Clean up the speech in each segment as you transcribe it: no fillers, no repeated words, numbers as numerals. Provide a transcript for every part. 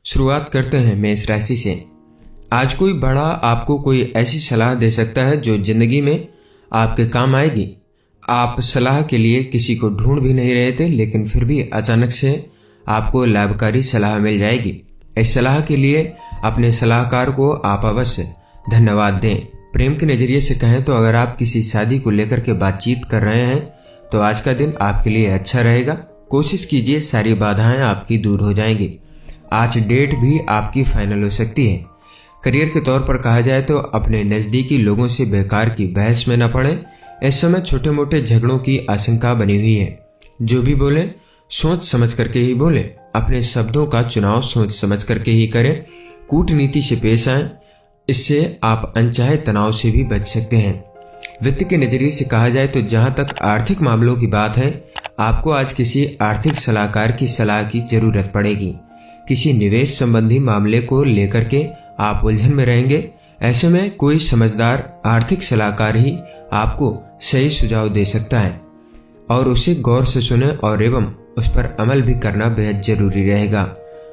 शुरुआत करते हैं मेष राशि से। आज कोई बड़ा आपको कोई ऐसी सलाह दे सकता है जो जिंदगी में आपके काम आएगी। आप सलाह के लिए किसी को ढूंढ भी नहीं रहे थे, लेकिन फिर भी अचानक से आपको लाभकारी सलाह मिल जाएगी। इस सलाह के लिए अपने सलाहकार को आप अवश्य धन्यवाद दें। प्रेम के नजरिए से कहें तो अगर आप किसी शादी को लेकर के बातचीत कर रहे हैं तो आज का दिन आपके लिए अच्छा रहेगा। कोशिश कीजिए, सारी बाधाएं आपकी दूर हो जाएंगी। आज डेट भी आपकी फाइनल हो सकती है। करियर के तौर पर कहा जाए तो अपने नजदीकी लोगों से बेकार की बहस में न पड़े। इस समय छोटे मोटे झगड़ों की आशंका बनी हुई है। जो भी बोले सोच समझ करके ही बोले। अपने शब्दों का चुनाव सोच समझ करके ही करें। कूटनीति से पेश आए, इससे आप अनचाहे तनाव से भी बच सकते हैं। वित्त के नजरिए से कहा जाए तो जहां तक आर्थिक मामलों की बात है, आपको आज किसी आर्थिक सलाहकार की सलाह की जरूरत पड़ेगी। किसी निवेश संबंधी मामले को लेकर के आप उलझन में रहेंगे। ऐसे में कोई समझदार आर्थिक सलाहकार ही आपको सही सुझाव दे सकता है और उसे गौर से सुने और एवं उस पर अमल भी करना बेहद जरूरी रहेगा।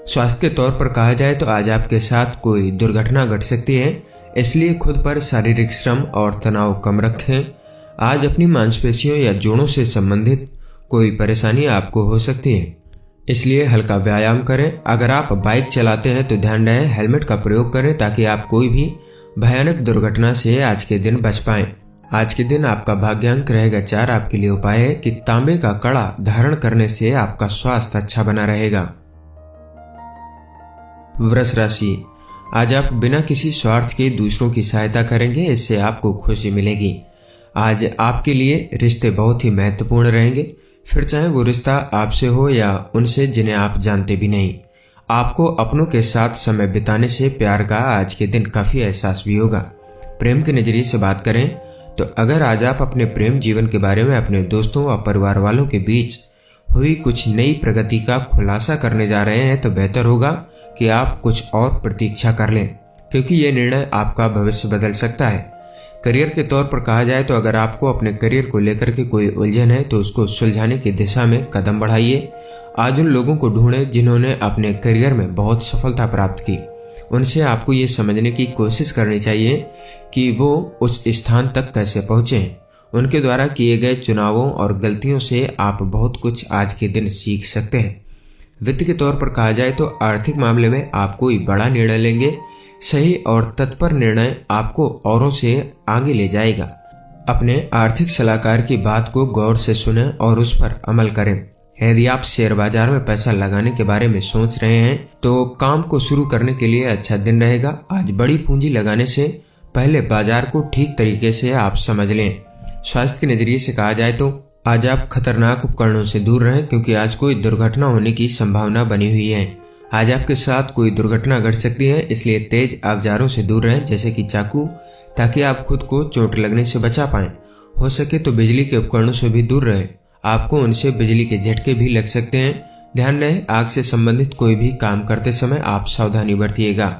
स्वास्थ्य के तौर पर कहा जाए तो आज आपके साथ कोई दुर्घटना घट सकती है, इसलिए खुद पर शारीरिक श्रम और तनाव कम रखें। आज अपनी मांसपेशियों या जोड़ों से संबंधित कोई परेशानी आपको हो सकती है, इसलिए हल्का व्यायाम करें। अगर आप बाइक चलाते हैं तो ध्यान रहे हेलमेट का प्रयोग करें ताकि आप कोई भी भयानक दुर्घटना से आज के दिन बच पाएं। आज के दिन आपका भाग्यांक रहेगा 4। आपके लिए उपाय है कि तांबे का कड़ा धारण करने से आपका स्वास्थ्य अच्छा बना रहेगा। वृष राशि, आज आप बिना किसी स्वार्थ के दूसरों की सहायता करेंगे, इससे आपको खुशी मिलेगी। आज आपके लिए रिश्ते बहुत ही महत्वपूर्ण रहेंगे, फिर चाहे वो रिश्ता आपसे हो या उनसे जिन्हें आप जानते भी नहीं। आपको अपनों के साथ समय बिताने से प्यार का आज के दिन काफी एहसास भी होगा। प्रेम के नजरिए से बात करें तो अगर आज आप अपने प्रेम जीवन के बारे में अपने दोस्तों व परिवार वालों के बीच हुई कुछ नई प्रगति का खुलासा करने जा रहे हैं तो बेहतर होगा कि आप कुछ और प्रतीक्षा कर लें, क्योंकि यह निर्णय आपका भविष्य बदल सकता है। करियर के तौर पर कहा जाए तो अगर आपको अपने करियर को लेकर के कोई उलझन है तो उसको सुलझाने की दिशा में कदम बढ़ाइए। आज उन लोगों को ढूंढें जिन्होंने अपने करियर में बहुत सफलता प्राप्त की। उनसे आपको ये समझने की कोशिश करनी चाहिए कि वो उस स्थान तक कैसे पहुंचे हैं। उनके द्वारा किए गए चुनावों और गलतियों से आप बहुत कुछ आज के दिन सीख सकते हैं। वित्त के तौर पर कहा जाए तो आर्थिक मामले में आप कोई बड़ा निर्णय लेंगे। सही और तत्पर निर्णय आपको औरों से आगे ले जाएगा। अपने आर्थिक सलाहकार की बात को गौर से सुनें और उस पर अमल करें। यदि आप शेयर बाजार में पैसा लगाने के बारे में सोच रहे हैं तो काम को शुरू करने के लिए अच्छा दिन रहेगा। आज बड़ी पूंजी लगाने से पहले बाजार को ठीक तरीके से आप समझ लें। स्वास्थ्य के नजरिए से कहा जाए तो आज आप खतरनाक उपकरणों से दूर रहें, क्योंकि आज कोई दुर्घटना होने की संभावना बनी हुई है। आज आपके साथ कोई दुर्घटना घट सकती है, इसलिए तेज औजारों से दूर रहें जैसे कि चाकू, ताकि आप खुद को चोट लगने से बचा पाएं। हो सके तो बिजली के उपकरणों से भी दूर रहें, आपको उनसे बिजली के झटके भी लग सकते हैं। ध्यान रहे आग से संबंधित कोई भी काम करते समय आप सावधानी बरतिएगा।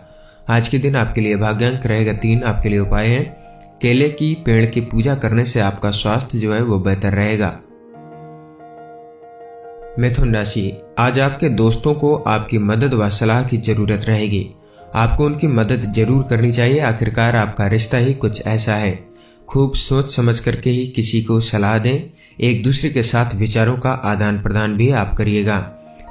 आज के दिन आपके लिए भाग्यांक रहेगा 3। आपके लिए उपाय है केले की पेड़ की पूजा करने से आपका स्वास्थ्य जो है वो बेहतर रहेगा। मिथुन राशि, आज आपके दोस्तों को आपकी मदद व सलाह की जरूरत रहेगी। आपको उनकी मदद जरूर करनी चाहिए, आखिरकार आपका रिश्ता ही कुछ ऐसा है। खूब सोच समझ करके ही किसी को सलाह दें। एक दूसरे के साथ विचारों का आदान प्रदान भी आप करिएगा।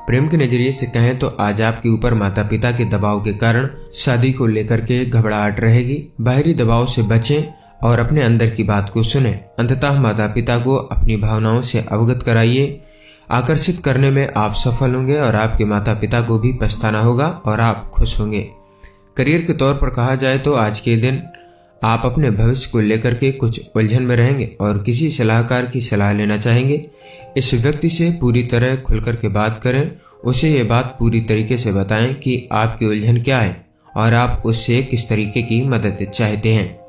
प्रेम के नजरिए से कहें तो आज आपके ऊपर माता पिता के दबाव के कारण शादी को लेकर के घबराहट रहेगी। बाहरी दबाव से बचें और अपने अंदर की बात को सुनें। अंततः माता पिता को अपनी भावनाओं से अवगत कराइए। आकर्षित करने में आप सफल होंगे और आपके माता पिता को भी पछताना होगा और आप खुश होंगे। करियर के तौर पर कहा जाए तो आज के दिन आप अपने भविष्य को लेकर के कुछ उलझन में रहेंगे और किसी सलाहकार की सलाह लेना चाहेंगे। इस व्यक्ति से पूरी तरह खुलकर के बात करें। उसे ये बात पूरी तरीके से बताएं कि आपकी उलझन क्या है और आप उससे किस तरीके की मदद चाहते हैं।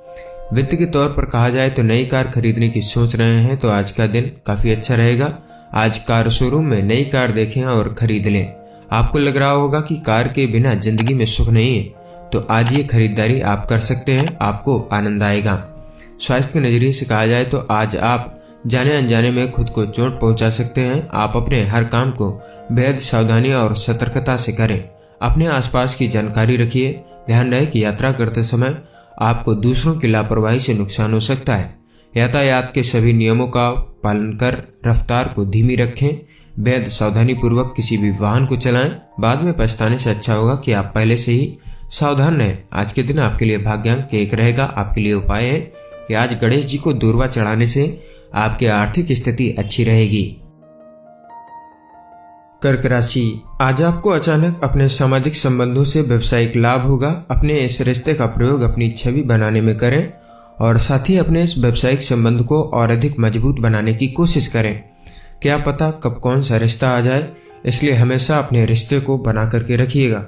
वित्त के तौर पर कहा जाए तो नई कार खरीदने की सोच रहे हैं तो आज का दिन काफी अच्छा रहेगा। आज कार शोरूम में नई कार देखें और खरीद लें। आपको लग रहा होगा कि कार के बिना जिंदगी में सुख नहीं है, तो आज ये खरीदारी आप कर सकते हैं, आपको आनंद आएगा। स्वास्थ्य के नजरिए से कहा जाए तो आज आप जाने अनजाने में खुद को चोट पहुंचा सकते हैं। आप अपने हर काम को बेहद सावधानी और सतर्कता से करें। अपने आसपास की जानकारी रखिए। ध्यान रहे कि यात्रा करते समय आपको दूसरों की लापरवाही से नुकसान हो सकता है। यातायात के सभी नियमों का पालन कर रफ्तार को धीमी रखें। बेहद सावधानी पूर्वक किसी भी वाहन को चलाएं। बाद में पछताने से अच्छा होगा कि आप पहले से ही सावधान रहें। आज के दिन आपके लिए भाग्यांक 1 रहेगा। आपके लिए उपाय है कि आज गणेश जी को दूर्वा चढ़ाने से आपकी आर्थिक स्थिति अच्छी रहेगी। कर्क राशि, आज आपको अचानक अपने सामाजिक संबंधों से व्यवसायिक लाभ होगा। अपने इस रिश्ते का प्रयोग अपनी छवि बनाने में करें और साथ ही अपने इस व्यवसायिक संबंध को और अधिक मजबूत बनाने की कोशिश करें। क्या पता कब कौन सा रिश्ता आ जाए, इसलिए हमेशा अपने रिश्ते को बना करके रखिएगा।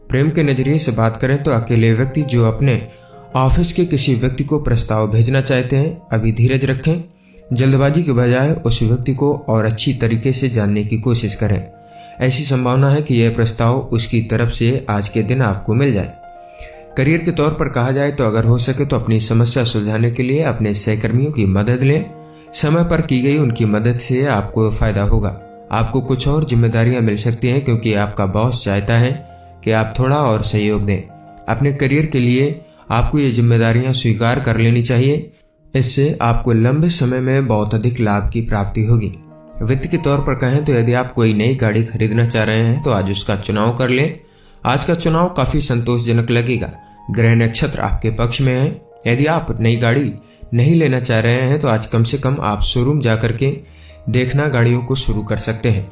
प्रेम के नजरिए से बात करें तो अकेले व्यक्ति जो अपने ऑफिस के किसी व्यक्ति को प्रस्ताव भेजना चाहते हैं, अभी धीरज रखें। जल्दबाजी के बजाय उस व्यक्ति को और अच्छी तरीके से जानने की कोशिश करें। ऐसी संभावना है कि यह प्रस्ताव उसकी तरफ से आज के दिन आपको मिल जाए। करियर के तौर पर कहा जाए तो अगर हो सके तो अपनी समस्या सुलझाने के लिए अपने सहकर्मियों की मदद लें। समय पर की गई उनकी मदद से आपको फायदा होगा। आपको कुछ और जिम्मेदारियां मिल सकती हैं क्योंकि आपका बॉस चाहता है कि आप थोड़ा और सहयोग दें। अपने करियर के लिए आपको ये जिम्मेदारियां स्वीकार कर लेनी चाहिए। इससे आपको लंबे समय में बहुत अधिक लाभ की प्राप्ति होगी। वित्त के तौर पर कहें तो यदि आप कोई नई गाड़ी खरीदना चाह रहे हैं तो आज उसका चुनाव कर लें। आज का चुनाव काफी संतोषजनक लगेगा। ग्रह नक्षत्र आपके पक्ष में है। यदि आप नई गाड़ी नहीं लेना चाह रहे हैं तो आज कम से कम आप शोरूम जाकर के देखना गाड़ियों को शुरू कर सकते हैं।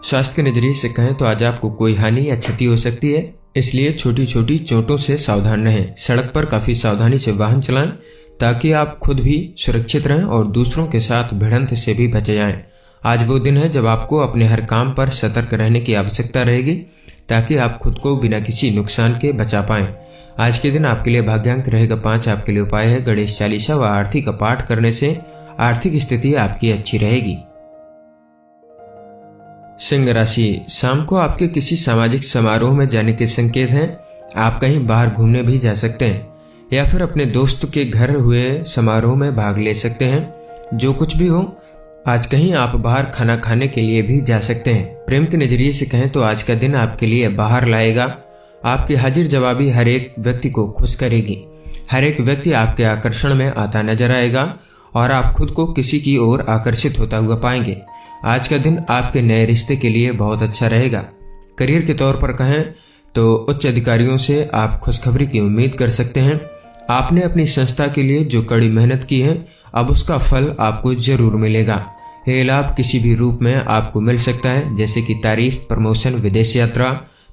स्वास्थ्य के नजरिए से कहें तो आज आपको कोई हानि या क्षति हो सकती है, इसलिए छोटी छोटी चोटों से सावधान रहें। सड़क पर काफी सावधानी से वाहन चलाएं ताकि आप खुद भी सुरक्षित रहें और दूसरों के साथ भिड़ंत से भी बचे जाएं। आज वो दिन है जब आपको अपने हर काम पर सतर्क रहने की आवश्यकता रहेगी ताकि आप खुद को बिना किसी नुकसान के बचा पाएं। आज के दिन आपके लिए भाग्यांक रहेगा 5। आपके लिए उपाय है गणेश चालीसा व आरती का पाठ करने से आर्थिक स्थिति आपकी अच्छी रहेगी। सिंह राशि, शाम को आपके किसी सामाजिक समारोह में जाने के संकेत हैं। आप कहीं बाहर घूमने भी जा सकते हैं या फिर अपने दोस्त के घर हुए समारोह में भाग ले सकते हैं। जो कुछ भी हो, आज कहीं आप बाहर खाना खाने के लिए भी जा सकते हैं। प्रेम के नजरिए से कहें तो आज का दिन आपके लिए बाहर लाएगा। आपकी हाजिर जवाबी हर एक व्यक्ति को खुश करेगी। हर एक व्यक्ति आपके आकर्षण में आता नजर आएगा और आप खुद को किसी की ओर आकर्षित होता हुआ पाएंगे। आज का दिन आपके नए रिश्ते के लिए बहुत अच्छा रहेगा। करियर के तौर पर कहें तो उच्च अधिकारियों से आप खुशखबरी की उम्मीद कर सकते हैं। आपने अपनी संस्था के लिए जो कड़ी मेहनत की है, अब उसका फल आपको जरूर मिलेगा। यह लाभ किसी भी रूप में आपको मिल सकता है, जैसे कि तारीफ, प्रमोशन, विदेश यात्रा,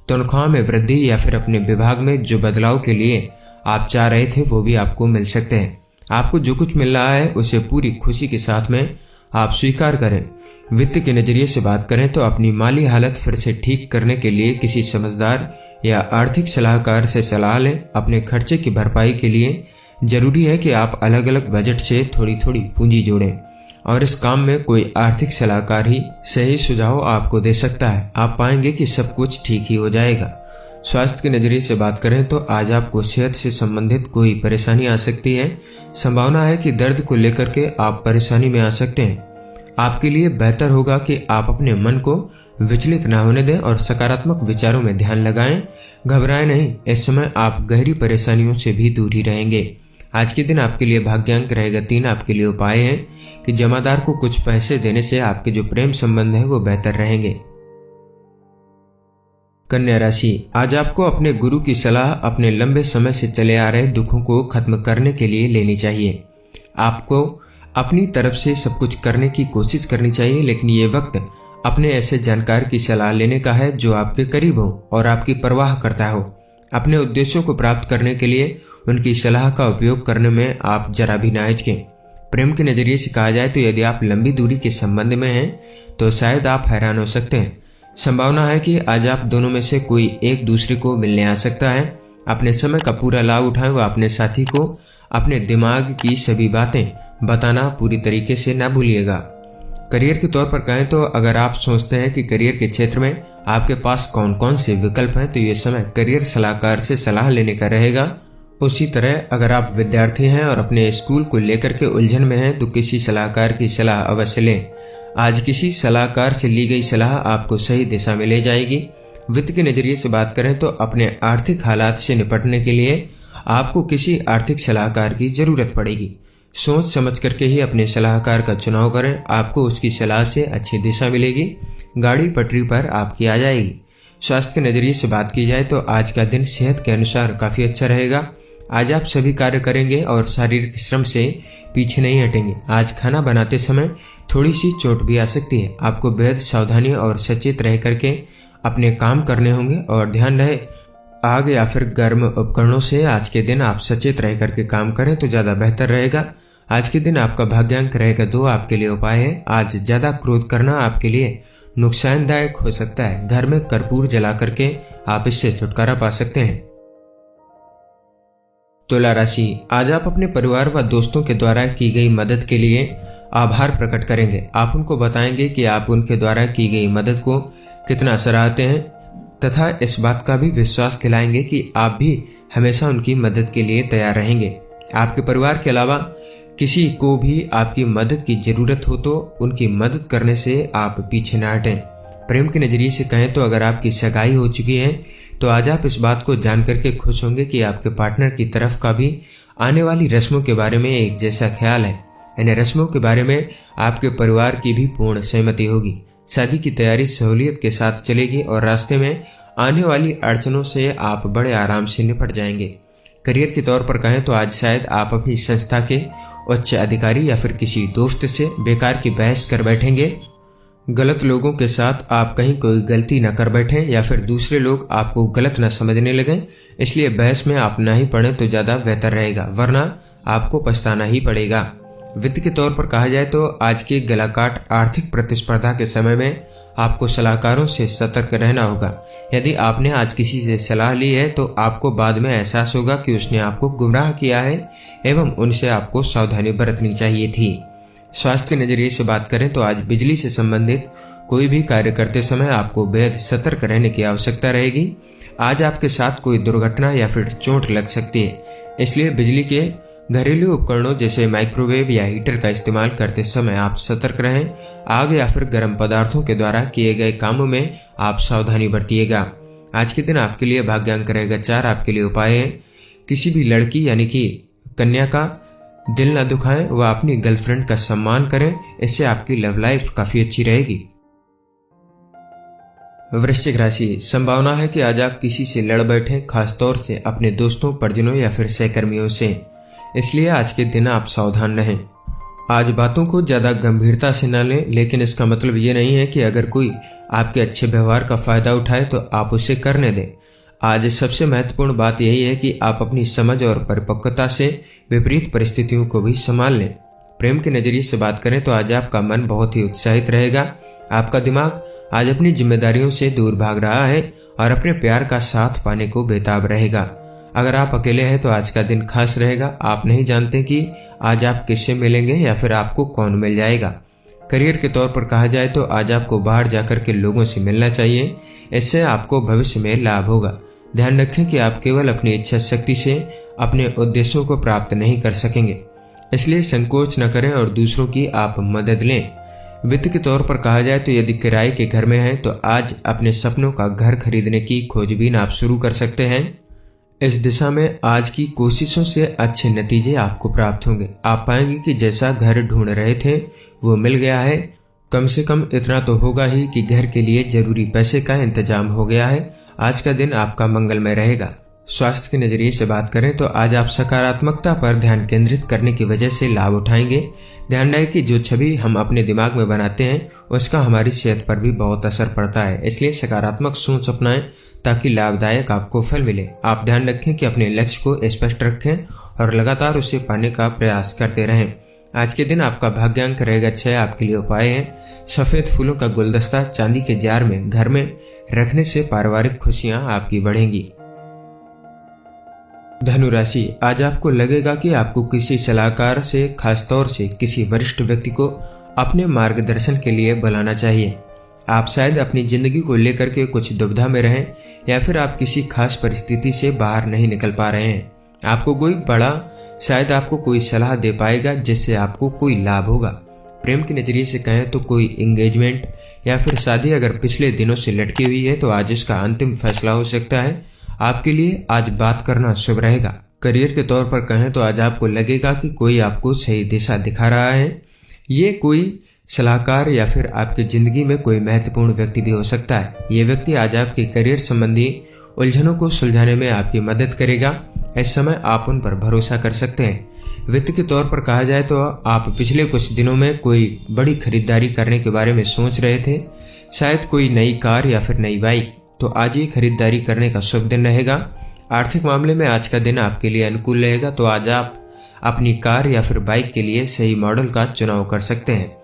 तनख्वाह में वृद्धि या फिर अपने विभाग में जो बदलाव के लिए आप चाह रहे थे वो भी आपको मिल सकते हैं। आपको जो कुछ मिल रहा है उसे पूरी खुशी के साथ में आप स्वीकार करें। वित्त के नजरिए से बात करें तो अपनी माली हालत फिर से ठीक करने के लिए किसी समझदार या आर्थिक सलाहकार से सलाह लें। अपने खर्चे की भरपाई के लिए जरूरी है कि आप अलग अलग बजट से थोड़ी थोड़ी पूंजी जोड़ें और इस काम में कोई आर्थिक सलाहकार ही सही सुझाव आपको दे सकता है। आप पाएंगे कि सब कुछ ठीक ही हो जाएगा। स्वास्थ्य के नजरिए से बात करें तो आज आपको सेहत से संबंधित कोई परेशानी आ सकती है। संभावना है कि दर्द को लेकर के आप परेशानी में आ सकते हैं। आपके लिए बेहतर होगा कि आप अपने मन को विचलित न होने दें और सकारात्मक विचारों में ध्यान लगाएं। घबराएं नहीं, इस समय आप गहरी परेशानियों से भी दूर ही रहेंगे। आज के दिन आपके लिए भाग्यांक रहेगा 3। आपके लिए उपाय है कि जमादार को कुछ पैसे देने से आपके जो प्रेम संबंध है वो बेहतर रहेंगे। कन्या राशि, आज आपको अपने गुरु की सलाह अपने लंबे समय से चले आ रहे दुखों को खत्म करने के लिए लेनी चाहिए। आपको अपनी तरफ से सब कुछ करने की कोशिश करनी चाहिए, लेकिन ये वक्त अपने ऐसे जानकार की सलाह लेने का है जो आपके करीब हो और आपकी परवाह करता हो। अपने उद्देश्यों को प्राप्त करने के लिए उनकी सलाह का उपयोग करने में आप जरा भी ना हिचकें। प्रेम के नजरिए से कहा जाए तो यदि आप लंबी दूरी के संबंध में हैं तो शायद आप हैरान हो सकते हैं। संभावना है कि आज आप दोनों में से कोई एक दूसरे को मिलने आ सकता है। अपने समय का पूरा लाभ उठाएं व अपने साथी को अपने दिमाग की सभी बातें बताना पूरी तरीके से ना भूलिएगा। करियर के तौर पर कहें तो अगर आप सोचते हैं कि करियर के क्षेत्र में आपके पास कौन कौन से विकल्प हैं तो ये समय करियर सलाहकार से सलाह लेने का रहेगा। उसी तरह अगर आप विद्यार्थी हैं और अपने स्कूल को लेकर के उलझन में हैं तो किसी सलाहकार की सलाह अवश्य लें। आज किसी सलाहकार से ली गई सलाह आपको सही दिशा में ले जाएगी। वित्त के नजरिए से बात करें तो अपने आर्थिक हालात से निपटने के लिए आपको किसी आर्थिक सलाहकार की जरूरत पड़ेगी। सोच समझ करके ही अपने सलाहकार का चुनाव करें, आपको उसकी सलाह से अच्छी दिशा मिलेगी, गाड़ी पटरी पर आपकी आ जाएगी। स्वास्थ्य के नजरिए से बात की जाए तो आज का दिन सेहत के अनुसार काफी अच्छा रहेगा। आज आप सभी कार्य करेंगे और शारीरिक श्रम से पीछे नहीं हटेंगे। आज खाना बनाते समय थोड़ी सी चोट भी आ सकती है। आपको बेहद सावधानी और सचेत रह करके अपने काम करने होंगे और ध्यान रहे आग या फिर गर्म उपकरणों से आज के दिन आप सचेत रह करके काम करें तो ज्यादा बेहतर रहेगा। आज के दिन आपका भाग्यांक रहेगा 2। आपके लिए उपाय है, आज ज्यादा क्रोध करना आपके लिए नुकसानदायक हो सकता है। घर में कर्पूर जला करके आप इससे छुटकारा पा सकते हैं। तुला राशि, आज आप अपने परिवार व दोस्तों के द्वारा की गई मदद के लिए आभार प्रकट करेंगे। आप उनको बताएंगे कि आप उनके द्वारा की गई मदद को कितना सराहते हैं तथा इस बात का भी विश्वास दिलाएंगे कि आप भी हमेशा उनकी मदद के लिए तैयार रहेंगे। आपके परिवार के अलावा किसी को भी आपकी मदद की जरूरत हो तो उनकी मदद करने से आप पीछे न हटें। प्रेम के नजरिए से कहें तो अगर आपकी सगाई हो चुकी है तो आज आप इस बात को जान करके खुश होंगे कि आपके पार्टनर की तरफ का भी आने वाली रस्मों के बारे में एक जैसा ख्याल है। इन रस्मों के बारे में आपके परिवार की भी पूर्ण सहमति होगी। शादी की तैयारी सहूलियत के साथ चलेगी और रास्ते में आने वाली अड़चनों से आप बड़े आराम से निपट जाएंगे। करियर के तौर पर कहें तो आज शायद आप अपनी संस्था के उच्च अधिकारी या फिर किसी दोस्त से बेकार की बहस कर बैठेंगे। गलत लोगों के साथ आप कहीं कोई गलती न कर बैठें या फिर दूसरे लोग आपको गलत न समझने लगें, इसलिए बहस में आप ना ही पड़े तो ज्यादा बेहतर रहेगा, वरना आपको पछताना ही पड़ेगा। वित्त के तौर पर कहा जाए तो आज के गलाकाट आर्थिक प्रतिस्पर्धा के समय में आपको सलाहकारों से सतर्क रहना होगा। यदि आपने आज किसी से सलाह ली है तो आपको बाद में एहसास होगा कि उसने आपको गुमराह किया है एवं उनसे आपको सावधानी बरतनी चाहिए थी। स्वास्थ्य के नजरिए से बात करें तो आज बिजली से संबंधित कोई भी कार्य करते समय आपको बेहद सतर्क रहने की आवश्यकता रहेगी। आज आपके साथ कोई दुर्घटना या फिर चोट लग सकती है, इसलिए बिजली के घरेलू उपकरणों जैसे माइक्रोवेव या हीटर का इस्तेमाल करते समय आप सतर्क रहें। आग या फिर गर्म पदार्थों के द्वारा किए गए कामों में आप सावधानी बरतिएगा। आज के दिन आपके लिए भाग्यांक रहेगा 4। आपके लिए उपाय है, किसी भी लड़की यानी कि कन्या का दिल न दुखाएं व अपनी गर्लफ्रेंड का सम्मान करें, इससे आपकी लव लाइफ काफी अच्छी रहेगी। वृश्चिक राशि, संभावना है कि आज आप किसी से लड़ बैठे, खासतौर से अपने दोस्तों, परिजनों या फिर सहकर्मियों से, इसलिए आज के दिन आप सावधान रहें। आज बातों को ज्यादा गंभीरता से न लें, लेकिन इसका मतलब ये नहीं है कि अगर कोई आपके अच्छे व्यवहार का फायदा उठाए तो आप उसे करने दें। आज सबसे महत्वपूर्ण बात यही है कि आप अपनी समझ और परिपक्वता से विपरीत परिस्थितियों को भी संभाल लें। प्रेम के नजरिए से बात करें तो आज आपका मन बहुत ही उत्साहित रहेगा। आपका दिमाग आज अपनी जिम्मेदारियों से दूर भाग रहा है और अपने प्यार का साथ पाने को बेताब रहेगा। अगर आप अकेले हैं तो आज का दिन खास रहेगा। आप नहीं जानते कि आज आप किससे मिलेंगे या फिर आपको कौन मिल जाएगा। करियर के तौर पर कहा जाए तो आज आपको बाहर जाकर के लोगों से मिलना चाहिए, इससे आपको भविष्य में लाभ होगा। ध्यान रखें कि आप केवल अपनी इच्छा शक्ति से अपने उद्देश्यों को प्राप्त नहीं कर सकेंगे, इसलिए संकोच न करें और दूसरों की आप मदद लें। वित्त के तौर पर कहा जाए तो यदि किराए के घर में हैं तो आज अपने सपनों का घर खरीदने की खोजबीन आप शुरू कर सकते हैं। इस दिशा में आज की कोशिशों से अच्छे नतीजे आपको प्राप्त होंगे। आप पाएंगे कि जैसा घर ढूंढ रहे थे वो मिल गया है। कम से कम इतना तो होगा ही कि घर के लिए जरूरी पैसे का इंतजाम हो गया है। आज का दिन आपका मंगलमय रहेगा। स्वास्थ्य के नजरिए से बात करें तो आज आप सकारात्मकता पर ध्यान केंद्रित करने की वजह से लाभ उठाएंगे। ध्यान रहे कि जो छवि हम अपने दिमाग में बनाते हैं उसका हमारी सेहत पर भी बहुत असर पड़ता है, इसलिए सकारात्मक सोच अपनाएं ताकि लाभदायक आपको फल मिले। आप ध्यान रखें कि अपने लक्ष्य को स्पष्ट रखें और लगातार उसे पाने का प्रयास करते रहें। आज के दिन आपका भाग्यांक रहेगा 6। आपके लिए उपाय है, सफेद फूलों का गुलदस्ता चांदी के जार में घर में रखने से पारिवारिक खुशियां आपकी बढ़ेंगी। धनु राशि, आज आपको लगेगा कि आपको किसी सलाहकार से, खासतौर से किसी वरिष्ठ व्यक्ति को अपने मार्गदर्शन के लिए बुलाना चाहिए। आप शायद अपनी जिंदगी को लेकर के कुछ दुविधा में रहें या फिर आप किसी खास परिस्थिति से बाहर नहीं निकल पा रहे हैं। आपको कोई बड़ा शायद आपको कोई सलाह दे पाएगा जिससे आपको कोई लाभ होगा। प्रेम के नजरिए से कहें तो कोई एंगेजमेंट या फिर शादी अगर पिछले दिनों से लटकी हुई है तो आज इसका अंतिम फैसला हो सकता है। आपके लिए आज बात करना शुभ रहेगा। करियर के तौर पर कहें तो आज आपको लगेगा कि कोई आपको सही दिशा दिखा रहा है। ये कोई सलाहकार या फिर आपकी जिंदगी में कोई महत्वपूर्ण व्यक्ति भी हो सकता है। ये व्यक्ति आज आपके करियर संबंधी उलझनों को सुलझाने में आपकी मदद करेगा। इस समय आप उन पर भरोसा कर सकते हैं। वित्त के तौर पर कहा जाए तो आप पिछले कुछ दिनों में कोई बड़ी खरीदारी करने के बारे में सोच रहे थे, शायद कोई नई कार या फिर नई बाइक। तो आज ये खरीदारी करने का शुभ दिन रहेगा। आर्थिक मामले में आज का दिन आपके लिए अनुकूल रहेगा, तो आज आप अपनी कार या फिर बाइक के लिए सही मॉडल का चुनाव कर सकते हैं।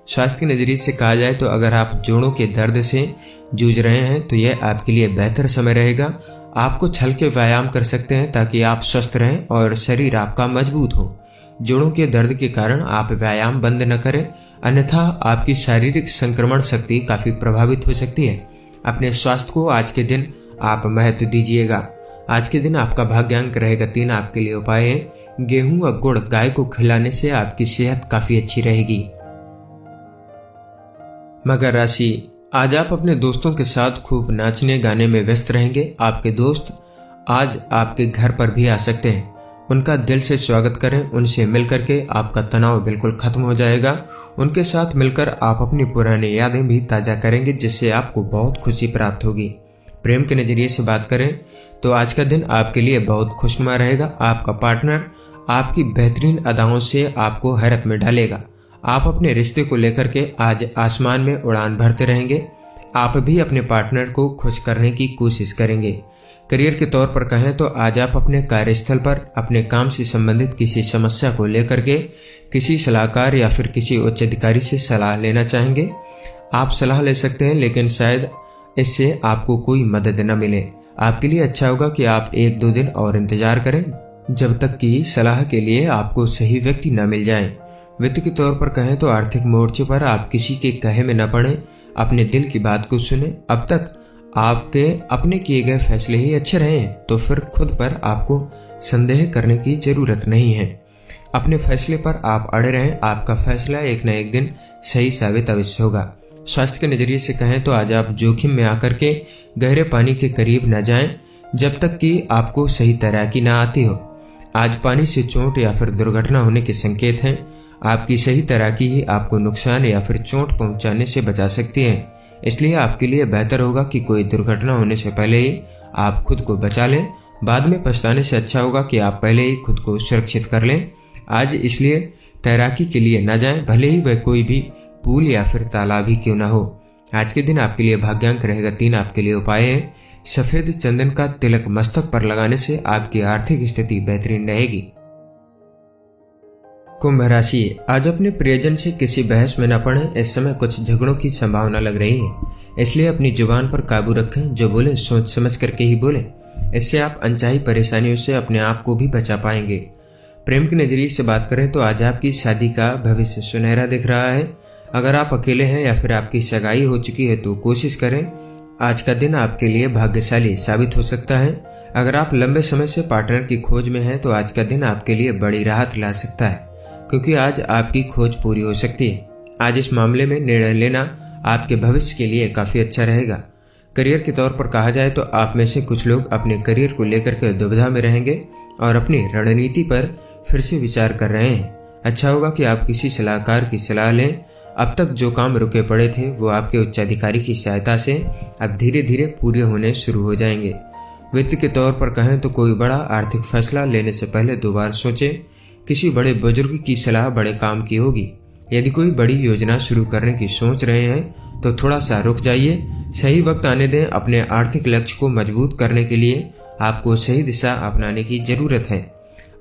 स्वास्थ्य के नजरिए से कहा जाए तो अगर आप जोड़ों के दर्द से जूझ रहे हैं तो यह आपके लिए बेहतर समय रहेगा। आप कुछ हल्के व्यायाम कर सकते हैं ताकि आप स्वस्थ रहें और शरीर आपका मजबूत हो। जोड़ों के दर्द के कारण आप व्यायाम बंद न करें, अन्यथा आपकी शारीरिक संक्रमण शक्ति काफी प्रभावित हो सकती है। अपने स्वास्थ्य को आज के दिन आप महत्व दीजिएगा। आज के दिन आपका भाग्यांक रहेगा 3। आपके लिए उपाय है गेहूं और गुड़ गाय को खिलाने से आपकी सेहत काफी अच्छी रहेगी। मकर राशि, आज आप अपने दोस्तों के साथ खूब नाचने गाने में व्यस्त रहेंगे। आपके दोस्त आज आपके घर पर भी आ सकते हैं। उनका दिल से स्वागत करें। उनसे मिलकर के आपका तनाव बिल्कुल खत्म हो जाएगा। उनके साथ मिलकर आप अपनी पुरानी यादें भी ताजा करेंगे, जिससे आपको बहुत खुशी प्राप्त होगी। प्रेम के नजरिए से बात करें तो आज का दिन आपके लिए बहुत खुशनुमा रहेगा। आपका पार्टनर आपकी बेहतरीन अदाओं से आपको हैरत में डालेगा। आप अपने रिश्ते को लेकर के आज आसमान में उड़ान भरते रहेंगे। आप भी अपने पार्टनर को खुश करने की कोशिश करेंगे। करियर के तौर पर कहें तो आज आप अपने कार्यस्थल पर अपने काम से संबंधित किसी समस्या को लेकर के किसी सलाहकार या फिर किसी उच्च अधिकारी से सलाह लेना चाहेंगे। आप सलाह ले सकते हैं, लेकिन शायद इससे आपको कोई मदद न मिले। आपके लिए अच्छा होगा कि आप 1-2 दिन और इंतजार करें, जब तक कि सलाह के लिए आपको सही व्यक्ति न मिल जाए। वित्त के तौर पर कहें तो आर्थिक मोर्चे पर आप किसी के कहे में न पड़े, अपने दिल की बात को सुने। अब तक आपके अपने किए गए फैसले ही अच्छे रहे हैं, तो फिर खुद पर आपको संदेह करने की जरूरत नहीं है। अपने फैसले पर आप अड़े रहें। आपका फैसला एक न एक दिन सही साबित अवश्य होगा। स्वास्थ्य के नजरिए से कहें तो आज आप जोखिम में आकर के गहरे पानी के करीब न जाएं, जब तक कि आपको सही तैराकी न आती हो। आज पानी से चोट या फिर दुर्घटना होने के संकेत हैं। आपकी सही तैराकी ही आपको नुकसान या फिर चोट पहुंचाने से बचा सकती है। इसलिए आपके लिए बेहतर होगा कि कोई दुर्घटना होने से पहले ही आप खुद को बचा लें। बाद में पछताने से अच्छा होगा कि आप पहले ही खुद को सुरक्षित कर लें। आज इसलिए तैराकी के लिए न जाएं, भले ही वह कोई भी पूल या फिर तालाब ही क्यों न हो। आज के दिन आपके लिए भाग्यांक रहेगा 3। आपके लिए उपाय है सफेद चंदन का तिलक मस्तक पर लगाने से आपकी आर्थिक स्थिति बेहतरीन रहेगी। कुंभ राशि, आज अपने प्रियजन से किसी बहस में न पड़े। इस समय कुछ झगड़ों की संभावना लग रही है, इसलिए अपनी जुबान पर काबू रखें। जो बोले सोच समझ करके ही बोले। इससे आप अनचाही परेशानियों से अपने आप को भी बचा पाएंगे। प्रेम के नजरिए से बात करें तो आज आपकी शादी का भविष्य सुनहरा दिख रहा है। अगर आप अकेले हैं या फिर आपकी सगाई हो चुकी है तो कोशिश करें। आज का दिन आपके लिए भाग्यशाली साबित हो सकता है। अगर आप लंबे समय से पार्टनर की खोज में हैं तो आज का दिन आपके लिए बड़ी राहत ला सकता है, क्योंकि आज आपकी खोज पूरी हो सकती है। आज इस मामले में निर्णय लेना आपके भविष्य के लिए काफी अच्छा रहेगा। करियर के तौर पर कहा जाए तो आप में से कुछ लोग अपने करियर को लेकर के दुविधा में रहेंगे और अपनी रणनीति पर फिर से विचार कर रहे हैं। अच्छा होगा कि आप किसी सलाहकार की सलाह लें। अब तक जो काम रुके पड़े थे वो आपके उच्चाधिकारी की सहायता से अब धीरे धीरे पूरे होने शुरू हो जाएंगे। वित्त के तौर पर कहें तो कोई बड़ा आर्थिक फैसला लेने से पहले 2 बार सोचें। किसी बड़े बुजुर्ग की सलाह बड़े काम की होगी। यदि कोई बड़ी योजना शुरू करने की सोच रहे हैं तो थोड़ा सा रुक जाइए, सही वक्त आने दें। अपने आर्थिक लक्ष्य को मजबूत करने के लिए आपको सही दिशा अपनाने की जरूरत है।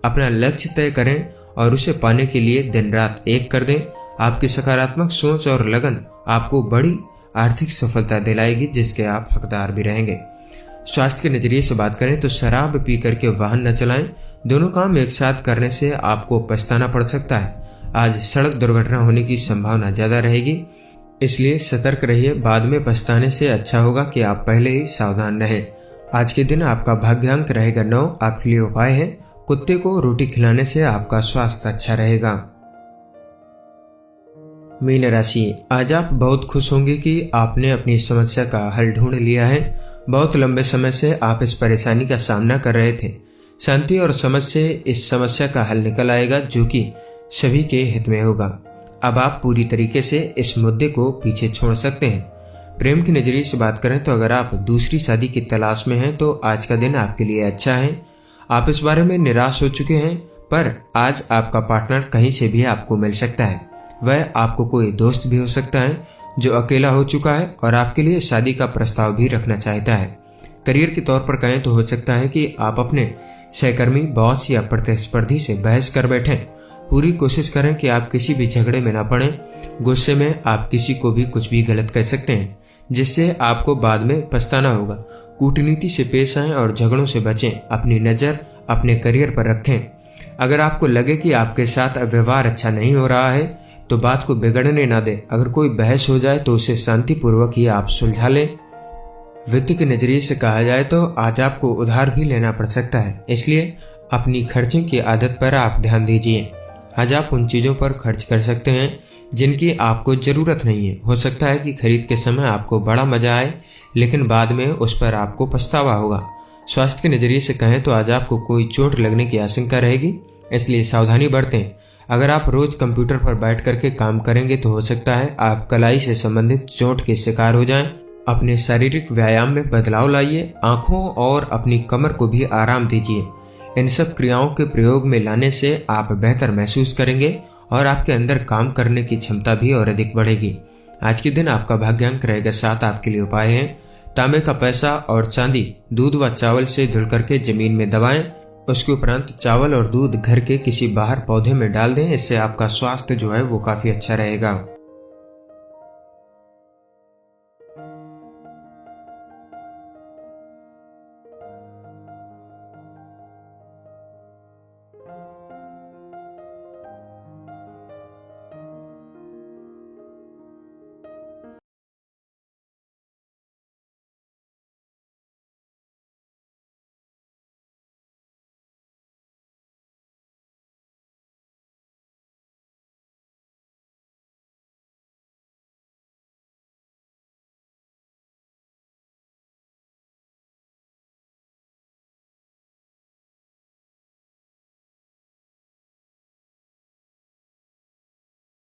अपना लक्ष्य तय करें और उसे पाने के लिए दिन रात एक कर दें। आपकी सकारात्मक सोच और लगन आपको बड़ी आर्थिक सफलता दिलाएगी, जिसके आप हकदार भी रहेंगे। स्वास्थ्य के नजरिए से बात करें तो शराब पी करके वाहन न चलाएं। दोनों काम एक साथ करने से आपको पछताना पड़ सकता है। आज सड़क दुर्घटना होने की संभावना ज्यादा रहेगी, इसलिए सतर्क रहिए। बाद में पछताने से अच्छा होगा कि आप पहले ही सावधान रहें। आज के दिन आपका भाग्यांक रहेगा 9। आपके लिए उपाय है कुत्ते को रोटी खिलाने से आपका स्वास्थ्य अच्छा रहेगा। मीन राशि, आज आप बहुत खुश होंगे कि आपने अपनी समस्या का हल ढूंढ लिया है। बहुत लंबे समय से आप इस परेशानी का सामना कर रहे थे। शांति और समझ से इस समस्या का हल निकल आएगा, जो कि सभी के हित में होगा। अब आप पूरी तरीके से इस मुद्दे को पीछे छोड़ सकते हैं। प्रेम की नजरिए से बात करें तो अगर आप दूसरी शादी की तलाश में हैं तो आज का दिन आपके लिए अच्छा है। आप इस बारे में निराश हो चुके हैं, पर आज आपका पार्टनर कहीं से भी आपको मिल सकता है। वह आपको कोई दोस्त भी हो सकता है जो अकेला हो चुका है और आपके लिए शादी का प्रस्ताव भी रखना चाहता है। करियर के तौर पर कहें तो हो सकता है कि आप अपने सहकर्मी, बॉस या प्रतिस्पर्धी से बहस कर बैठें। पूरी कोशिश करें कि आप किसी भी झगड़े में ना पड़ें। गुस्से में आप किसी को भी कुछ भी गलत कह सकते हैं, जिससे आपको बाद में पछताना होगा। कूटनीति से पेश आएं और झगड़ों से बचें। अपनी नजर अपने करियर पर रखें। अगर आपको लगे कि आपके साथ व्यवहार अच्छा नहीं हो रहा है तो बात को बिगड़ने ना दें। अगर कोई बहस हो जाए तो उसे शांतिपूर्वक ही आप सुलझा लें। वित्त के नजरिए से कहा जाए तो आज आपको उधार भी लेना पड़ सकता है, इसलिए अपनी खर्चों की आदत पर आप ध्यान दीजिए। आज आप उन चीजों पर खर्च कर सकते हैं जिनकी आपको जरूरत नहीं है। हो सकता है कि खरीद के समय आपको बड़ा मजा आए, लेकिन बाद में उस पर आपको पछतावा होगा। स्वास्थ्य के नजरिए से कहें तो आज आपको कोई चोट लगने की आशंका रहेगी, इसलिए सावधानी बरतें। अगर आप रोज कंप्यूटर पर बैठ करके काम करेंगे तो हो सकता है आप कलाई से संबंधित चोट के शिकार हो जाएं। अपने शारीरिक व्यायाम में बदलाव लाइए। आंखों और अपनी कमर को भी आराम दीजिए। इन सब क्रियाओं के प्रयोग में लाने से आप बेहतर महसूस करेंगे और आपके अंदर काम करने की क्षमता भी और अधिक बढ़ेगी। आज के दिन आपका भाग्यांक रहेगा 7। आपके लिए उपाय है तांबे का पैसा और चांदी दूध व चावल से धुल करके जमीन में दबाएं। उसके उपरांत चावल और दूध घर के किसी बाहर पौधे में डाल दें। इससे आपका स्वास्थ्य जो है वो काफी अच्छा रहेगा।